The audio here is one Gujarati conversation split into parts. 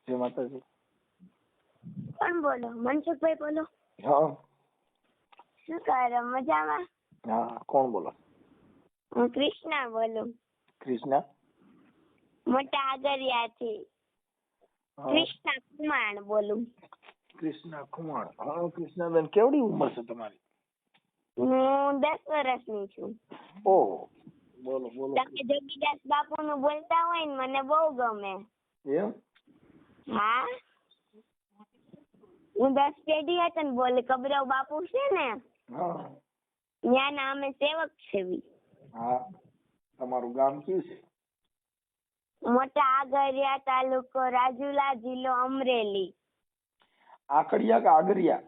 જય માતાજી. કોણ બોલો? મનસુખભાઈ બોલો? હા શું કરો? મજામાં? હા, કોણ બોલો? હું કૃષ્ણા બોલું. કૃષ્ણા? મોટા આગરિયાથી. હા. કૃષ્ણા કુમાર બોલું. કૃષ્ણા કુમાર. હા કૃષ્ણાબેન, કેવડી ઉંમર છે તમારી? હું 10 વર્ષની છું. ઓહો, બોલો બોલો. તમે જોગીદાસ બાપુ નું બોલતા હોય ને મને બહુ ગમે. એમ? હા, હું 10 પેઢી હતી ને બોલે. કબરાવ બાપુ છે ને, હા ત્યાંના અમે સેવક છે. હા, તમારું ગામ કયું છે? મોટા આગરિયા, તાલુકો રાજુલા, જિલ્લો અમરેલી. આકડિયા કે આગરિયા?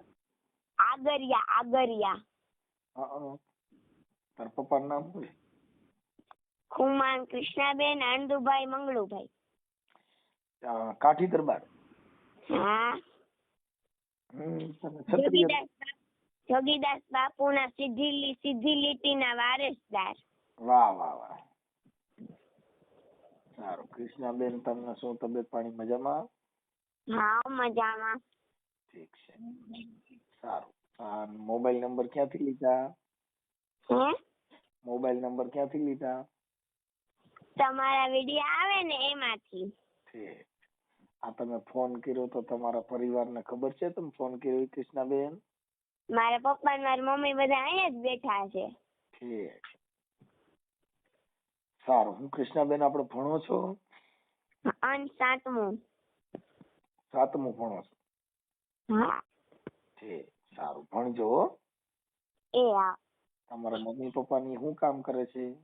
આગરિયા, આગરિયા. હા. તાર પપ્પાનું નામ શું છે? ખુમાન કૃષ્ણાબેન, આંદુભાઈ, મંગળુભાઈ. કાઠી દરબાર. હા, ક્ષત્રિય. જોગીદાસ બાપુના સીધી લીટીના વારસદાર. વાહ વાહ વાહ, સારું. કૃષ્ણાબેન, તમને શું તબિયત પાણી મજામાં? હા, મજામાં. ઠીક છે, સારું. મોબાઈલ નંબર ક્યાંથી લીધા? હે? મોબાઈલ નંબર ક્યાંથી લીધા? તમારા વિડિયો આવે ને એમાંથી. ઠીક. આ તમે ફોન કર્યો તો તમારા પરિવારને ખબર છે તમે ફોન કર્યો કૃષ્ણાબેન? મારા પપ્પા ને મારી મમ્મી બધા અહીંયા જ બેઠા છે. ઠીક, સારું. હું કૃષ્ણાબેન, આપણે ભણો છો? અને 7મું. 7મું ભણો છો? હા. ઠીક, સારું. ભણજો હો. એ હા. તમારા મમ્મી પપ્પા ની શું કામ કરે છે?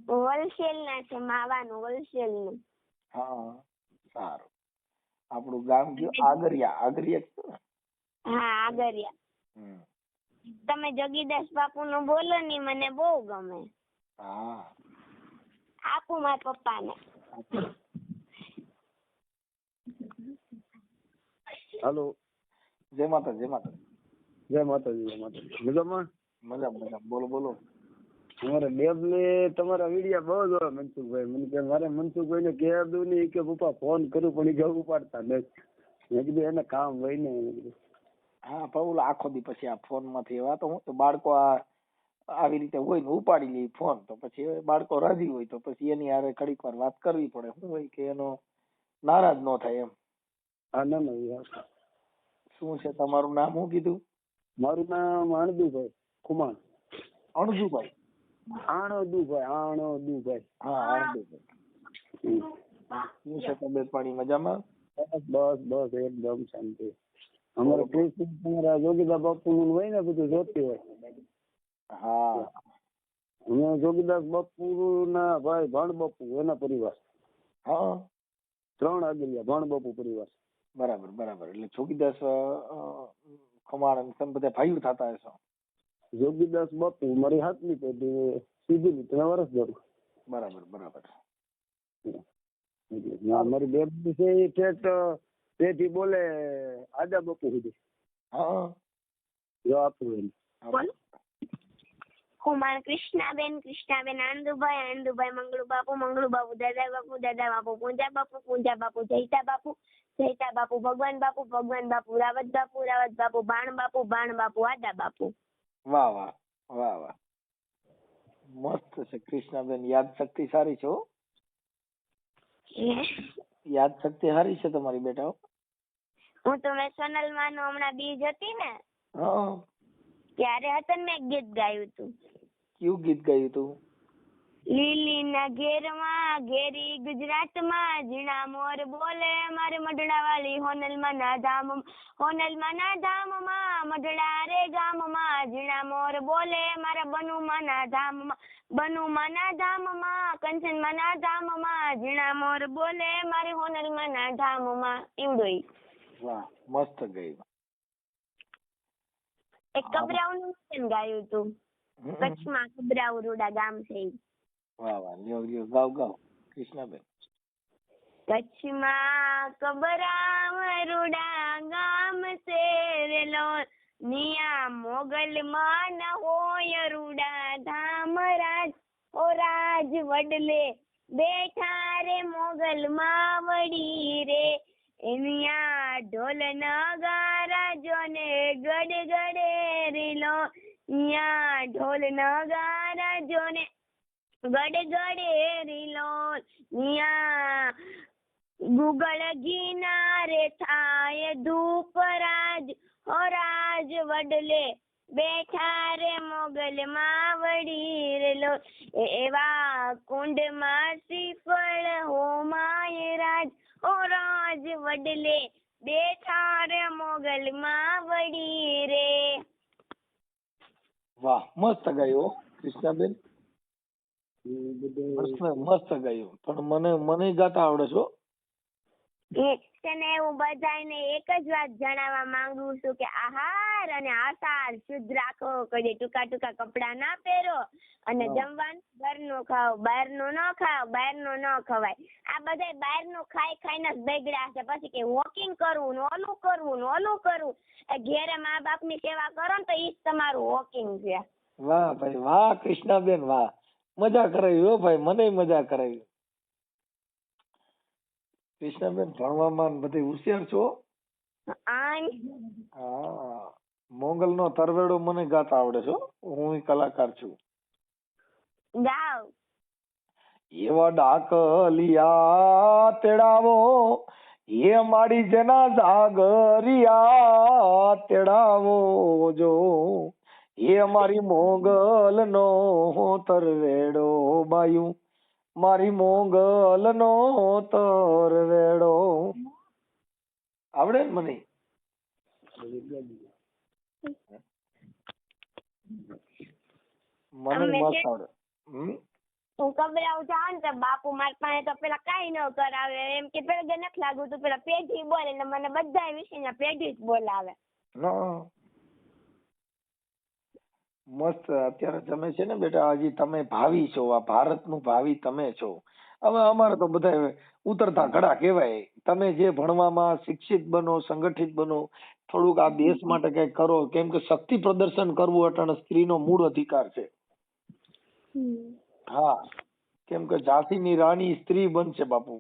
હોલસેલ ના છે, માવાનું હોલસેલ નું. હા, સારું. આપણું ગામ કયું? આગરિયા. આગરિયા કયું ને? હા, આગરિયા. તમે જોગીદાસ બાપુ નું બોલો ને, મને બહુ ગમે. હા, આપું મારા પપ્પા ને. હાલો. જય માતા, જય માતા. જય માતાજી, જય માતાજી. મજામાં? મજા મજા. બોલો બોલો. અમારે બેબ ને તમારા વિડિયા બહુ જોવા મનસુખભાઈ. મને કે મારે મનસુખભાઈ ને કહે દઉં ને કે પપ્પા ફોન કરું, પણ એ જવું ઉપાડતા નથી. મેં કીધું એને કામ હોય ને. હા, પણ આખો દી પછી આ ફોન માંથી એવા તો હું તો બાળકો આવી રીતે હોય ને ઉપાડી લે ફોન, તો પછી બાળકો રાજી હોય તો પછી એની હારે ઘડીક વાર વાત કરવી પડે. શું હોય કે એનો નારાજ ન થાય એમ. હા, ના ના. શું છે તમારું નામ? શું કીધું? મારું નામ આણદુભાઈ કુમાર. અણજુભાઈ? આણદુભાઈ. હા, અણજુભાઈ. શું છે તબિયત પાણી મજામાં? બસ બસ એકદમ શાંતિ. અમારે કૃષ્ણ તમારા જોગીદાસ બાપુ નું હોય ને બધું જોતી હોય. હા, અમે જોગીદાસ બાપુ ના ભાઈ ભાણ બાપુ એના પરિવાર. હા, 3 આગલિયા ભાણ બાપુ પરિવાર. બરાબર બરાબર. એટલે જોગીદાસ ખમાણ તમે બધા ભાઈઓ થતા હશો? જોગીદાસ બાપુ મારી 7મી પેઢી, સીધી લીટીના વારસદાર. બરાબર બરાબર. મારી બેબી છે એ ઠેઠ પેઢી બોલે આદા બાપુ સુધી. હા, જો આપું બોલો. કુમાર કૃષ્ણાબેન, કૃષ્ણાબેન આંદુભાઈ, આંદુભાઈ મંગળુ બાપુ, મંગળુ બાપુ દાદા બાપુ, દાદા બાપુ પૂંજા બાપુ, પૂંજા બાપુ જયતા બાપુ, જયતા બાપુ ભગવાન બાપુ, ભગવાન બાપુ રાવત બાપુ, રાવત બાપુ ભાણ બાપુ, ભાણ બાપુ આદા બાપુ. વાહ વાહ વાહ વાહ, મસ્ત છે કૃષ્ણાબેન. યાદ શક્તિ સારી છે હો. યાદ શક્તિ સારી છે તમારી બેટા. હું તો મેં સોનલમાં નું હમણાં બીજ હતી ને હા, ત્યારે હતા ને મેં ગીત ગાયું હતું. કયું ગીત ગાયું તું? લીલીના ઘેરમાં ઘેરી ગુજરાતમાં ઝીણા મોર બોલે મારે મઢડા વાળી હોનલમાં ના ધામમાં, હોનલમાં ના ધામમાં મઢડા રે ગામમાં ઝીણા મોર બોલે મારા બનુમાં ના ધામમાં, બનુમાં ના ધામમાં કંચનમાં ના ધામમાં ઝીણા મોર બોલે મારે હોનલમાં ના ધામમાં. એવડું. વાહ, મસ્ત ગઈ. એક કબરાઉનું ગાયું હતું. કચ્છમાં કબરાઉ રોડા ગામ છે. વાહ વાહ, લ્યો લ્યો, ગાવ ગાવ કૃષ્ણાબેન. કચ્છમાં કબરાવ રોડા ગામ છે રેલો નિયા મોગલ માં ન હોય રૂડા ધામ રાજ ઓ રાજ વડલે બેઠા રે મોગલ માવડી રે, અહીંયા ઢોલ નગારા જોને ગડ ગડે રીલો, અહીંયા ઢોલ નગારા જોને ગડ ગડે રીલો, અહીંયા ગુગળ ગિનારે થાય ધૂપ રાજ, ઓ રાજ વડલે બેઠા રે મોગલ માવડી રેલો, એવા કુંડમાં શ્રીફળ હોમાય રાજ, ઓ રાજ વડલે બેઠા રે મોગલ માવડી રે. વાહ, મસ્ત ગાયું હો કૃષ્ણાબેન, એ બધું મસ્ત ગાયું. પણ મને ગાતા આવડે છે હો. તને હું બધાને એક જ વાત જણાવવા માંગુ છું કે આહાર અને આસાર શુદ્ધ રાખો, કદી ટૂંકા ટૂંકા કપડા ના પહેરો, અને જમવાનું ઘરનું ખાઓ, બહારનું ન ખાઓ, બહારનું ન ખવાય. આ બધા બહારનું ખાઈ ખાઈને જ બગડ્યા છે. પછી કે વોકિંગ કરવું ને ઓલું કરવું ને ઓલું કરવું, ઘેરે મા બાપની સેવા કરો ને તો ઈ જ તમારું વોકિંગ છે. વાહ ભાઈ વાહ કૃષ્ણાબેન વાહ, મજા કરાવી હો ભાઈ, મને મજા કરાવી. કૃષ્ણાબેન ભણવામાં બધી હોશિયાર છો. હા, મોગલ નો તરવેડો મને ગાતા આવડે છે. હું કલાકાર છું. ગાવ. એવા ડાકલિયા તેડાવો, એ માડી જેના જાગરિયા તેડાવો જો, એ મારી મોગલ નો તરવેડો બાયું, મારી મોગલ નો તરવેડો. આવડે ને મને? મને મસ્ત આવડે. હું કબરાઉ જાઉં ને તો બાપુ મારી પાસે તો પેલા કઈ ન કરાવે, એમ કે પેલા નથી લાગુ તો પેલા પેઢી બોલે, એટલે મને બધા વિષયના પેઢી જ બોલાવે. મસ્ત. અત્યારે તમે છે ને બેટા, હજી તમે ભાવિ છો, આ ભારતનું ભાવિ તમે છો. હવે અમારે તો બધા ઉતરતા ઘડા કહેવાય. તમે જે ભણવામાં શિક્ષિત બનો, સંગઠિત બનો, થોડુંક આ દેશ માટે કઈ કરો, કેમ કે શક્તિ પ્રદર્શન કરવું અટાણે સ્ત્રીનો મૂળ અધિકાર છે. હા, કેમ કે ઝાંસીની રાણી સ્ત્રી બનશે બાપુ.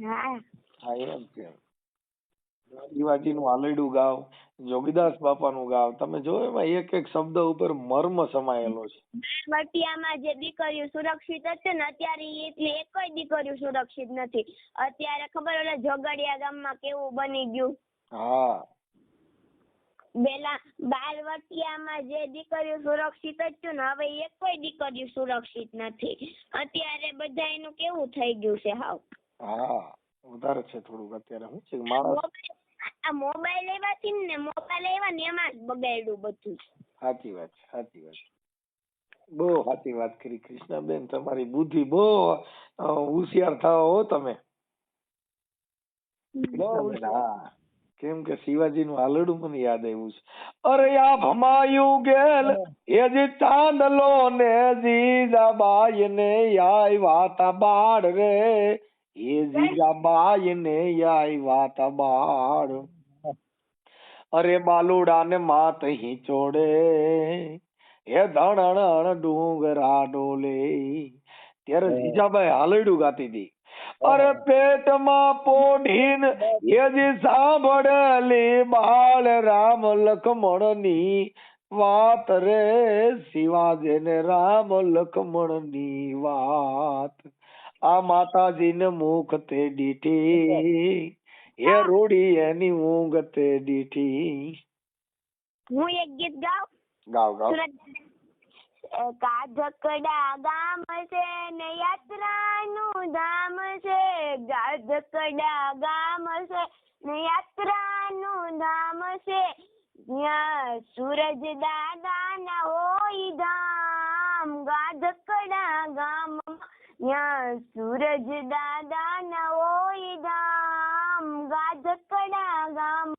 હા એમ છે. શિવાજીનું આલેડું ગાવ, જોગીદાસ બાપાનું ગાવ, તમે જો એમાં એક એક શબ્દ ઉપર મર્મ સમાયેલો છે. વટિયામાં જે દીકરીઓ સુરક્ષિત હતી ને, અત્યારે એટલી એક દીકરીઓ સુરક્ષિત નથી. અત્યારે ખબર ઓલા જોગડિયા ગામમાં કેવું બની ગયું. હા, પેલા બાલવટિયામાં જે દીકરીઓ સુરક્ષિત હતું ને, હવે એક દીકરીઓ સુરક્ષિત નથી. અત્યારે બધા એનું કેવું થઈ ગયું છે હાવ. હા, વધારે છે થોડુંક અત્યારે. શું છે માણસ આ મોબાઈલ લેવાથી ને મોબાઈલ લેવા ને એમાં જ બગાડ્યું બધું. સાચી વાત છે, સાચી વાત. બહુ સાચી વાત કરી કૃષ્ણાબેન, તમારી બુદ્ધિ બહુ હોશિયાર થાવ હો તમે. હા, કેમ કે શિવાજીનું આલડું મને યાદ આવ્યું છે. અરે આ ભમાયું ગેલ એ જે ચાંદલો ને જીજાબાઈ ને આવ્યા તા બાળ રે, એ જીજાબાઈ ને આવ્યા તા બાળ. અરે બાલુડા ને માત હિંચોડે, એ ધણ ડુંગરા ડોલે. ત્યારે જીજાબાઈ હાલડું ગાતી હતી. અરે પેટમાં પોઢીન એ જે સાંભળેલી બાળ રામ લખમણ ની વાત રે, શિવાજી ને રામ લખમણ ની વાત. આ માતાજી ને મુખ તે દીઠી, એ રૂડી એની ઊંઘ તે દીઠી. હું એક ગીત ગાવ. ગાવ. ગાધકડા ગામ છે ને યાત્રાનું ધામ છે, ગાધકડા ગામ છે ને યાત્રાનું ધામ છે, જ્યાં સૂરજ દાદા ના હોય ધામ. ગાધકડા ગામ, ત્યાં સૂરજ દાદા ના હોય ધામ. ગાધકડા ગામ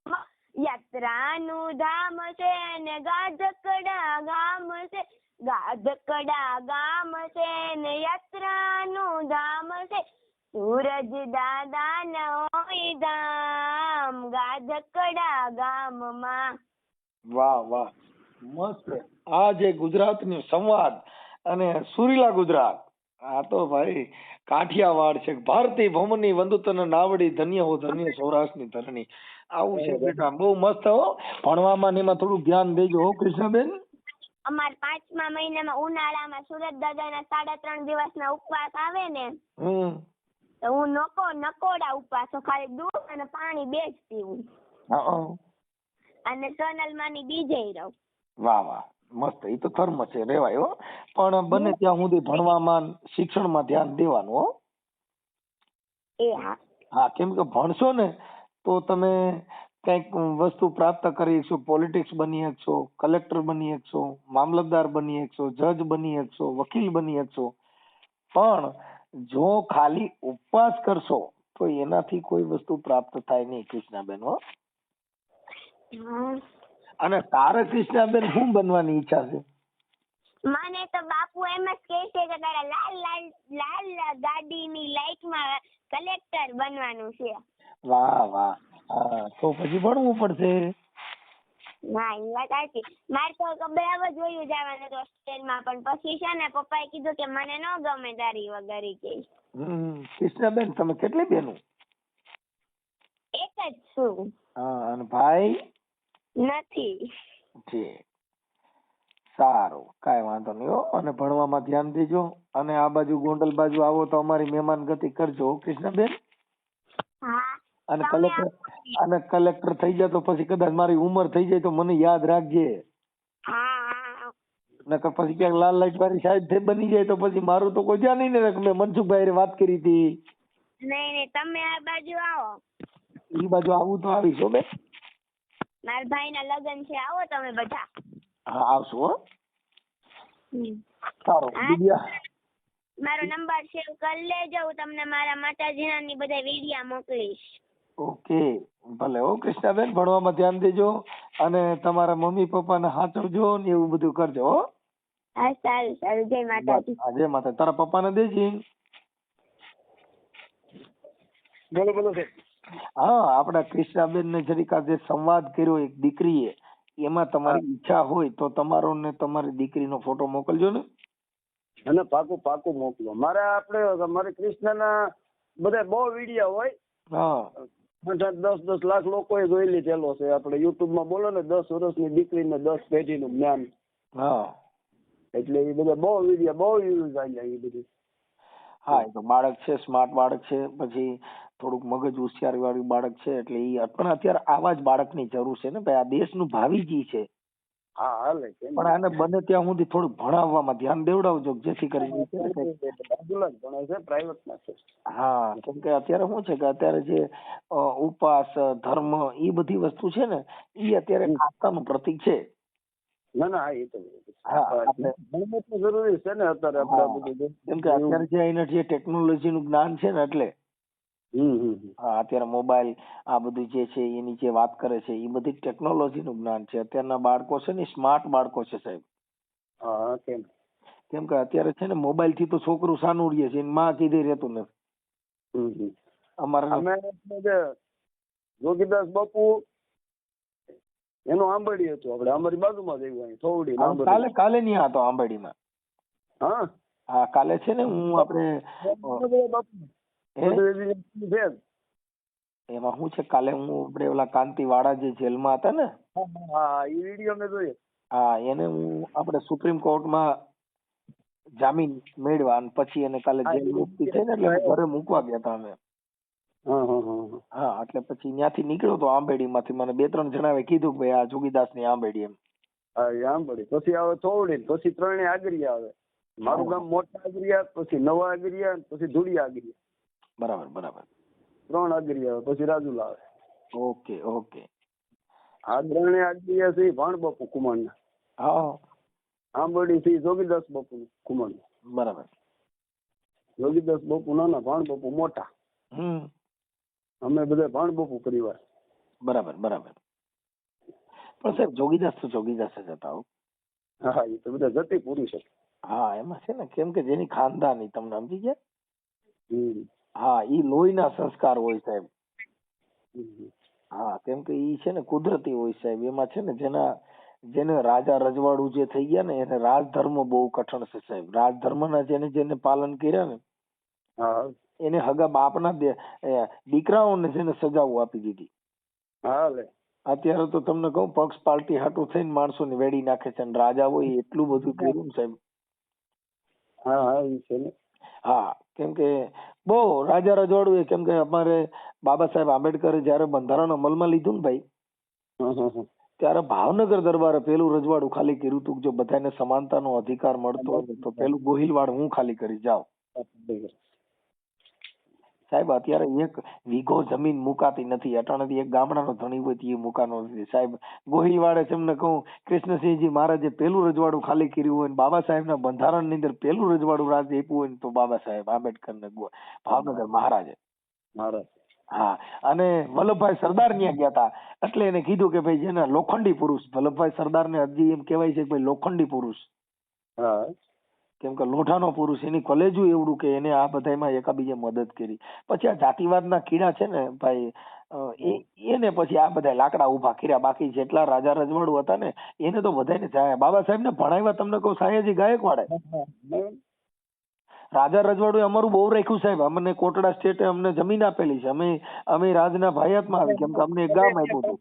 યાત્રાનું ધામ છે ને ગાધકડા ગામ છે, ગાધકડા ગામ છે ને યાત્રાનું ધામ છે, સૂરજ દાદા ના હોય ધામ. ગાધકડા ગામમાં. વાહ વાહ, મસ્ત. આ જે ગુજરાતનો સંવાદ અને સુરીલા ગુજરાત, આ તો ભાઈ કાઠિયાવાડ છે, ભારતી ભૌમની વંદુતન નાવડી, ધન્ય હો ધન્ય સૌરાષ્ટ્રની ધરણી. આવું છે બેટા, બહુ મસ્ત હો. ભણવામાં ને એમાં થોડું ધ્યાન દેજો હો કૃષ્ણાબેન. અમાર 5મા મહિનામાં ઉનાળામાં સુરત દાદાના 3.5 દિવસના ઉપવાસ આવે ને, તો હું નકોડા ઉપવાસો, ખાલી દૂધ અને પાણી બે જ પીવું. અને સોનલમાની બીજે રહું. વાહ વાહ, મસ્ત. એ તો ધર્મ છે, રેવાય હો. પણ બને ત્યાં સુધી ભણવામાં, શિક્ષણમાં ધ્યાન દેવાનું હો. એ હા. હા, કેમ કે ભણશો ને તો તમે કઈક વસ્તુ પ્રાપ્ત કરી શકશો. પોલિટિક્સ બની શકશો, કલેક્ટર બની શકશો, મામલતદાર બની શકશો, જજ બની શકશો, વકીલ બની શકશો. પણ જો ખાલી ઉપવાસ કરશો તો એનાથી કોઈ વસ્તુ પ્રાપ્ત થાય નહીં કૃષ્ણાબેન હો. અને તારે કૃષ્ણાબેન શું બનવાની ઈચ્છા છે? મને તો બાપુ એમ જ કહે છે કે તારા લાલ ગાડીની લાઈટમાં કલેક્ટર બનવાનું છે. વાહ વાહ. હા, તો પછી ભણવું પડશે. ના, એ વાત સાચી. મારે તો બરાબર જોયું જવાનું હતું હોસ્ટેલમાં, પણ પછી છે ને પપ્પાએ કીધું કે મને ન ગમે તારી વગર કે. કૃષ્ણાબેન, તમે કેટલી બેનું? એક જ છું. હા, અને ભાઈ નથી. ઠીક, સારું, કાંઈ વાંધો નહીં હો. અને ભણવામાં ધ્યાન દેજો. અને આ બાજુ ગોંડલ બાજુ આવો તો અમારી મહેમાન ગતિ કરજો કૃષ્ણાબેન. હા. અને કલેક્ટર થઈ જાય તો પછી કદાચ મારી ઉંમર થઈ જાય તો મને યાદ રાખજે. હા. નકર પછી ક્યાંક લાલ લાઈટ વાળી સાહેબ બની જાય તો પછી મારું તો કોઈ ધ્યાન નહીં ને. મેં મનસુખભાઈ વાત કરી હતી. નહીં, તમે આ બાજુ આવો. એ બાજુ આવું તો આવીશ હો બેન. મારા ભાઈના લગ્ન છે, આવો તમે બધા. હા, આવશું હો. સારું, દિવ્યા. મારો નંબર સેવ કરી લેજો. હું તમને મારા માતાજીના બધા વિડિયા મોકલીશ. ઓકે, ભલે હો કૃષ્ણાબેન. ભણવામાં ધ્યાન દેજો અને તમારા મમ્મી પપ્પાને સાચવજો ને એવું બધું કરજો હો. હા, સારું સારું. જય માતાજી. જય માતા. તારા પપ્પાને દેજી. બોલો બોલો સાહેબ. હા, આપડા કૃષ્ણાબેન ને જરીક આજે સંવાદ કર્યો એક દીકરીએ, એમાં તમારી ઈચ્છા હોય તો તમારો ને તમારી દીકરીનો ફોટો મોકલજો ને. અને પાકું મોકલો. મારે કૃષ્ણના બધા બહુ વિડીયો હોય. હા, 10 લાખ લોકોએ જોઈ લીધેલો છે. આપણે યુટ્યુબમાં બોલો ને 10 વર્ષની દીકરીને 10 પેઢીનું જ્ઞાન. હા, એટલે એ બધા બહુ વિડીયો, બહુ યુઝ આવ્યા એ બધી. હા, એ તો બાળક છે, સ્માર્ટ બાળક છે, પછી થોડુંક મગજ હોશિયારી વાળું બાળક છે. એટલે એ પણ અત્યારે આવા જ બાળકની જરૂર છે ને ભાઈ. આ દેશનું ભાવિ જી છે. હા, હાલે. પણ આને બને ત્યાં સુધી થોડુંક ભણાવવામાં ધ્યાન દેવડાવજો, જેથી કરીને પ્રાઇવેટમાં છે. હા, કેમ કે અત્યારે શું છે કે અત્યારે જે ઉપવાસ, ધર્મ, એ બધી વસ્તુ છે ને, એ અત્યારે આસ્થાનું પ્રતીક છે. ના, એ તો જરૂરી છે ને અત્યારે આપણે. કેમ કે અત્યારે જે એના જે ટેકનોલોજી નું જ્ઞાન છે ને, એટલે હા, અત્યારે મોબાઈલ આ બધું જે છે એની જે વાત કરે છે એ બધી ટેકનોલોજી નું જ્ઞાન છે. અત્યારના બાળકો છે ને સ્માર્ટ બાળકો છે સાહેબ. હા, કેમ કે અત્યારે છે ને મોબાઈલ થી તો છોકરું સાનું રહે છે, માં કીધે રહેતું નથી. અમારે જોગીદાસ બાપુ એનું આંબડી હતું. આપણે અમારી બાજુમાં જ આવ્યું થોડી કાલે નહીં હતો આંબેડીમાં. હા, કાલે છે ને હું એમાં શું છે, કાલે હું આપણે ઓલા કાંતિવાળા જે જેલમાં હતા ને, એ વિડીયો મેં જોયો. હા, એને હું આપણે સુપ્રીમ કોર્ટમાં જામીન મેળવ્યા અને પછી એને કાલે જેલ મુક્તિ થઈ ને એટલે ઘરે મૂકવા ગયા હતા અમે. હા, એટલે પછી ત્યાંથી નીકળ્યો તો આંબેડી માંથી. મને 2-3 જણાએ કીધું કે ભાઈ આ જોગીદાસ ની આંબેડી એમ. આંબેડી પછી આવે થોડી, પછી 3 આગરિયા આવે. મારું ગામ મોટા આગરિયા, પછી નવા આગરિયા, પછી ધુડિયા આગરિયા. બરાબર. 3 આગરિયા આવે, પછી રાજુલા આવે. ઓકે. આ 3 આગરિયા છે ભાણ બાપુ કુમારના. હા, આંબેડી થી જોગીદાસ બાપુ કુમારના. બરાબર. જોગીદાસ બાપુ નાના, ભાણ બાપુ મોટા. અમે બધા ભાણ બાપુ પરિવાર. બરાબર. પણ સાહેબ જોગીદાસ તો જોગીદાસ જ હતા. હા, એ તો બધા જતી પૂરી છે. હા, એમાં છે ને, કેમ કે જેની ખાનદાની, તમને સમજી ગયા. હા, ઈ લોહીના સંસ્કાર હોય સાહેબ. હા, કેમ કે ઈ છે ને કુદરતી હોય સાહેબ. એમાં છે ને જેને રાજા રજવાડું જે થઈ ગયા ને, એને રાજધર્મ બહુ કઠણ છે સાહેબ. રાજધર્મના જેને પાલન કર્યા ને હા એને હગા બાપના દીકરાઓને છે ને સજાઓ આપી દીધી. હા લે અત્યારે તો તમને કહું પક્ષ પાર્ટી હાટું થઈને માણસોને વેડી નાખે છે અને રાજાઓએ એટલું બધું કર્યું ને સાહેબ. હા હા એ છે ને. હા કેમ કે બહુ રાજા રજવાડું એ કેમ કે અમારે બાબા સાહેબ આંબેડકરે જયારે બંધારણ અમલમાં લીધું ને ભાઈ ત્યારે ભાવનગર દરબારે પેલું રજવાડું ખાલી કર્યું હતું. જો બધાને સમાનતાનો અધિકાર મળતો હોય તો પેલું ગોહિલવાડ હું ખાલી કરી જાઉં. સાહેબ અત્યારે એક વીઘો જમીન મુકાતી નથી. અટાણેથી એક ગામડાનો ધણી હોય તો એ મુકાનો નથી સાહેબ. ગોહિલવાડે તમને કહું કૃષ્ણસિંહજી મહારાજે પેલું રજવાડું ખાલી કર્યું હોય, બાબા સાહેબના બંધારણની અંદર પેલું રજવાડું રાજ આપ્યું હોય ને તો બાબા સાહેબ આંબેડકરને ભાવનગર મહારાજે. હા અને વલ્લભભાઈ સરદાર ત્યાં ગયા હતા એટલે એને કીધું કે ભાઈ જેના લોખંડી પુરુષ વલ્લભભાઈ સરદાર ને હજી એમ કહેવાય છે કે ભાઈ લોખંડી પુરુષ. કેમ કે લોઢાનો પુરુષ. એની કોલેજું એવડું કે એને આ બધામાં એકાબીજે મદદ કરી. પછી આ જાતિવાદના કીડા છે ને ભાઈ એને પછી આ બધા લાકડા ઉભા કર્યા. બાકી જેટલા રાજા રજવાડું હતા ને એને તો બધાને જાય. બાબા સાહેબ ને ભણાવ્યા તમને કહું સાયાજી ગાયકવાડે. રાજા રજવાડું અમારું બહુ રાખ્યું સાહેબ. અમને કોટડા સ્ટેટે અમને જમીન આપેલી છે. અમે રાજના ભાયાતમાં આવી કેમ કે અમને એક ગામ આપ્યું હતું.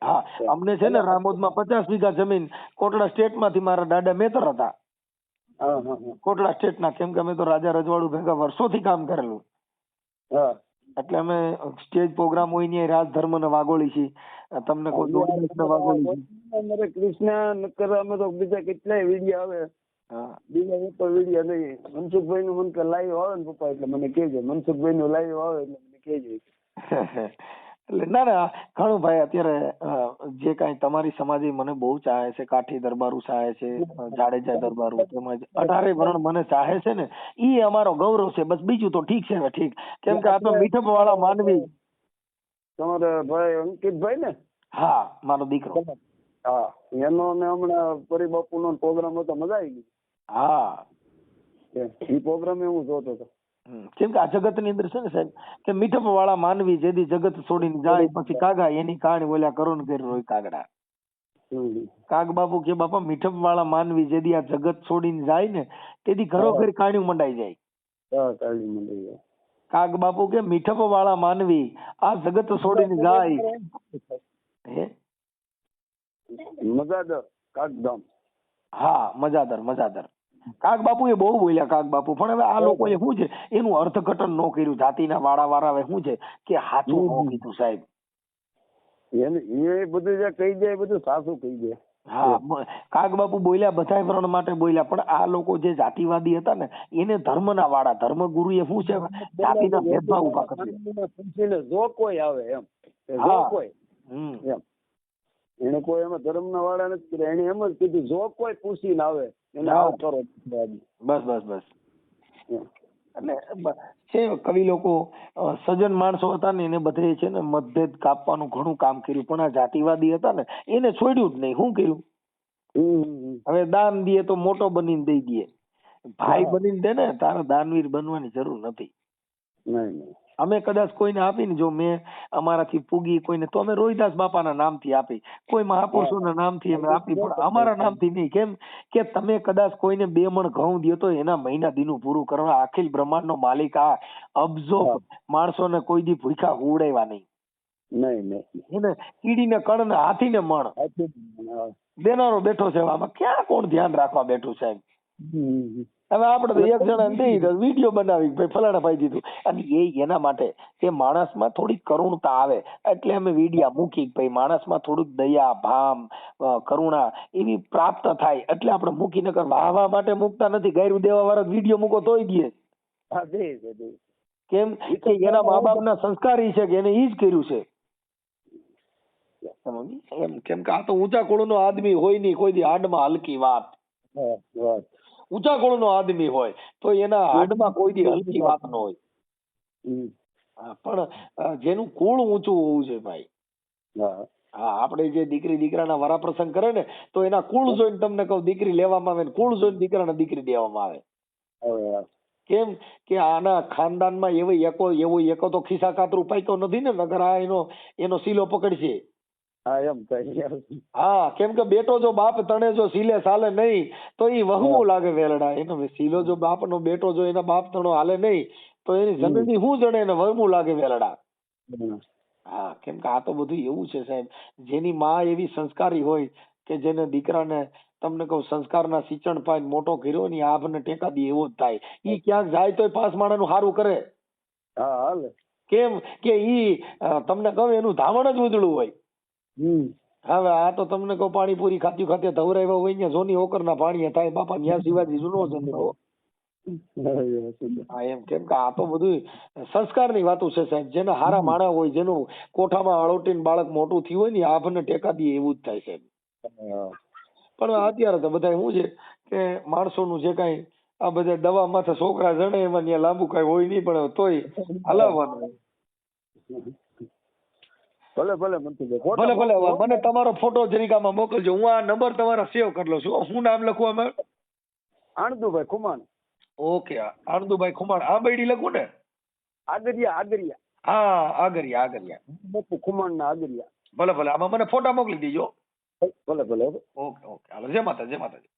હા અમને છે ને રામોદમાં 50 વીઘા જમીન કોટડા સ્ટેટમાંથી મારા દાદા મેતર હતા કોટડા સ્ટેટના. કેમ કે અમે તો રાજા રજવાડું ભેગા વર્ષોથી કામ કરેલું. એટલે અમે સ્ટેજ પ્રોગ્રામ હોય ને રાજધર્મ ને વાગોળી છીએ. તમને કોઈ વાગોળી કૃષ્ણ નકર અમે તો બીજા કેટલાય વિડીયો આવે. બીજા એક વિડીયો નહીં. મનસુખભાઈ નું મન કે લાઈવ આવે ને પપ્પા એટલે મને કેજો. મનસુખભાઈ નું લાઈવ આવે એટલે મને કેજો. એટલે ના ના ઘણું ભાઈ. અત્યારે જે કાંઈ તમારી સમાજે મને બહુ ચાહે છે. કાઠી દરબારું ચાહે છે, જાડેજા દરબારું, તેમજ 18 વર્ણ મને ચાહે છે ને ઈ અમારો ગૌરવ છે. બસ બીજું તો ઠીક છે. હવે ઠીક કેમ કે આ તો મીઠપ વાળા માનવી. તમારે ભાઈ અંકિતભાઈ ને? હા મારો દીકરો. હા એનો ને હમણાં પરિબાપુ નો પ્રોગ્રામ હતો. મજા આવી ગઈ. હા એ પ્રોગ્રામ હું જોતો હતો. કેમ કે આ જગત ની અંદર છે ને સાહેબ કે મીઠપ વાળા માનવી જેદી જગત છોડીને જાય પછી કાગા એની કહાણી બોલ્યા કરુણ કરી રોય કાગડા. કાગ બાપુ કે બાપા મીઠપ વાળા માનવી જેદી આ જગત છોડીને જાય ને તેદી ઘરો ઘર કહાણીઓ મંડાઈ જાય. કાગ બાપુ કે મીઠપ વાળા માનવી આ જગત છોડીને જાય. મજાદર કાગધામ. હા મજાદર. કાગ બાપુ એ બહુ બોલ્યા કાગ બાપુ. પણ હવે આ લોકોએ શું છે એનું અર્થઘટન ન કર્યું. જાતિના વાળા શું છે કે સાચું ન કીધું સાહેબ. એ બધું જે કહી જાય બધું સાચું કહી જાય. હા કાગ બાપુ બોલ્યા બધા વર્ણ માટે બોલ્યા. પણ આ લોકો જે જાતિવાદી હતા ને એને ધર્મના વાળા ધર્મગુરુ એ શું છે જાતિના ભેદભાવ ઉભા કરી. જો કોઈ આવે એમ જો કોઈ એમ એને કોઈ એમાં ધર્મના વાળા નથી કર્યા. એને એમ જ કીધું જો કોઈ પૂછીને આવે એને આવ કરો. બસ એટલે છે કવિ લોકો સજ્જન માણસો હતા ને એને બધે છે ને મતભેદ કાપવાનું ઘણું કામ કર્યું. પણ આ જાતિવાદી હતા ને એને છોડ્યું જ નહીં. શું કર્યું? હવે દાન દે તો મોટો બનીને દઈ દે. ભાઈ બનીને દે ને તારે દાનવીર બનવાની જરૂર નથી. અમે કદાચ કોઈને આપીને જો મેં અમારાથી પૂગી કોઈને તો અમે રોહિદાસ બાપાના નામથી આપી, કોઈ મહાપુરુષોના નામથી અમે આપી, પણ અમારા નામથી નહીં. કેમ કે તમે કદાચ કોઈને 2 મણ ઘઉં દો તો એના મહિના દીનું પૂરું કરવા અખિલ બ્રહ્માંડનો માલિક આ અબજો માણસોને કોઈ દી ભૂખ્યા હુવડાવ્યા નહીં. એને કીડીને કણ ને હાથીને મણ દેનારો બેઠો છે. આમાં ક્યાં કોણ ધ્યાન રાખવા બેઠું સાહેબ? હવે આપડે તો એક જણા દઈ વિડીયો બનાવી ભાઈ ફલાણા ભાઈ દીધું. અને એના માટે કે માણસમાં થોડી કરુણતા આવે એટલે અમે વિડીયા મૂકી ભાઈ માણસમાં થોડુંક દયા ભામ કરુણા એવી પ્રાપ્ત થાય એટલે આપણે મૂકી. નકર વાહવા માટે મૂકતા નથી. ગાયરું દેવા વાળા વિડીયો મૂકો તોય દે. કેમ કે એના મા બાપના સંસ્કાર ઈ છે કે એને ઈ જ કર્યું છે એમ. કેમ કે આ તો ઊંચા કુળનો આદમી હોય નહીં કોઈ દી હાડમાં હલકી વાત. ઊંચા કુળનો આદમી હોય તો એના હાડમાં કોઈ દી હલકી વાત ન હોય. પણ જેનું કુળ ઊંચું હોવું છે ભાઈ. હા આપણે જે દીકરી દીકરાના વરાપ્રસંગ કરે ને તો એના કુળ જોઈને તમને કહું દીકરી લેવામાં આવે, કુળ જોઈને દીકરાને દીકરી દેવામાં આવે. કેમ કે આના ખાનદાનમાં એવો એકો તો ખિસ્સા કાતરું પાક્યો નથી ને. નગર આ એનો સીલો પકડશે. હા એમ કઈ હા, કેમ કે બેટો જો બાપ તણે જો સીલે સાલે નહીં તો ઈ વહમું લાગે વેલડા. એનો સીલો જો બાપનો બેટો જો એના બાપ તણો હાલે નહીં તો એની જનની શું જણે એને વહમું લાગે વેલડા. હા, કેમ કે આ તો બધું એવું છે સાહેબ, જેની માં એવી સંસ્કારી હોય કે જેને દીકરાને તમને કહું સંસ્કારના સિંચણ પાઈ મોટો કર્યો ને આભને ટેકા દી એવો જ થાય. ઈ ક્યાંક જાય તોય 5 માણાનું સારું કરે. હા હાલે. કેમ કે ઈ તમને કહું એનું ધામણ જ ઉજળું હોય. હવે આ તો તમને કહું પાણીપુરી ખાતી ખાતે ધવરાવ્યા હોય ને જોની ઓકરના પાણીએ થાય બાપા, ન્યા શિવાજી જૂનો જન્મ. હા એમ, કેમ કે આ તો બધું સંસ્કારની વાતો છે સાહેબ. જેને હારા માણા હોય, જેનું કોઠામાં અળોટીને બાળક મોટું થયું હોય ને આભને ટેકા દે એવું જ થાય સાહેબ. પણ અત્યારે તો બધા શું છે કે માણસોનું જે કઈ આ બધા દવા માથે છોકરા જણે એમાં ત્યાં લાંબુ કઈ હોય નહીં, પણ તોય હલાવવાનું. ભલે ભલે ભલે ભલે, મને તમારો ફોટો જરીકામાં મોકલજો. હું આ નંબર તમારા સેવ કરી લઉં છું. શું નામ લખું આમાં? આણંદુભાઈ ખુમાણ. ઓકે, આણંદુભાઈ ખુમાણ. આ બૈડી લખું ને? આગરિયા આગરિયા. હા, આગરિયા આગરિયા. બાપુ ખુમાણ ના આગરિયા. ભલે ભલે, આમાં મને ફોટા મોકલી દેજો. ભલે ભલે. ઓકે ઓકે, હાલો, જય માતા જય માતાજી.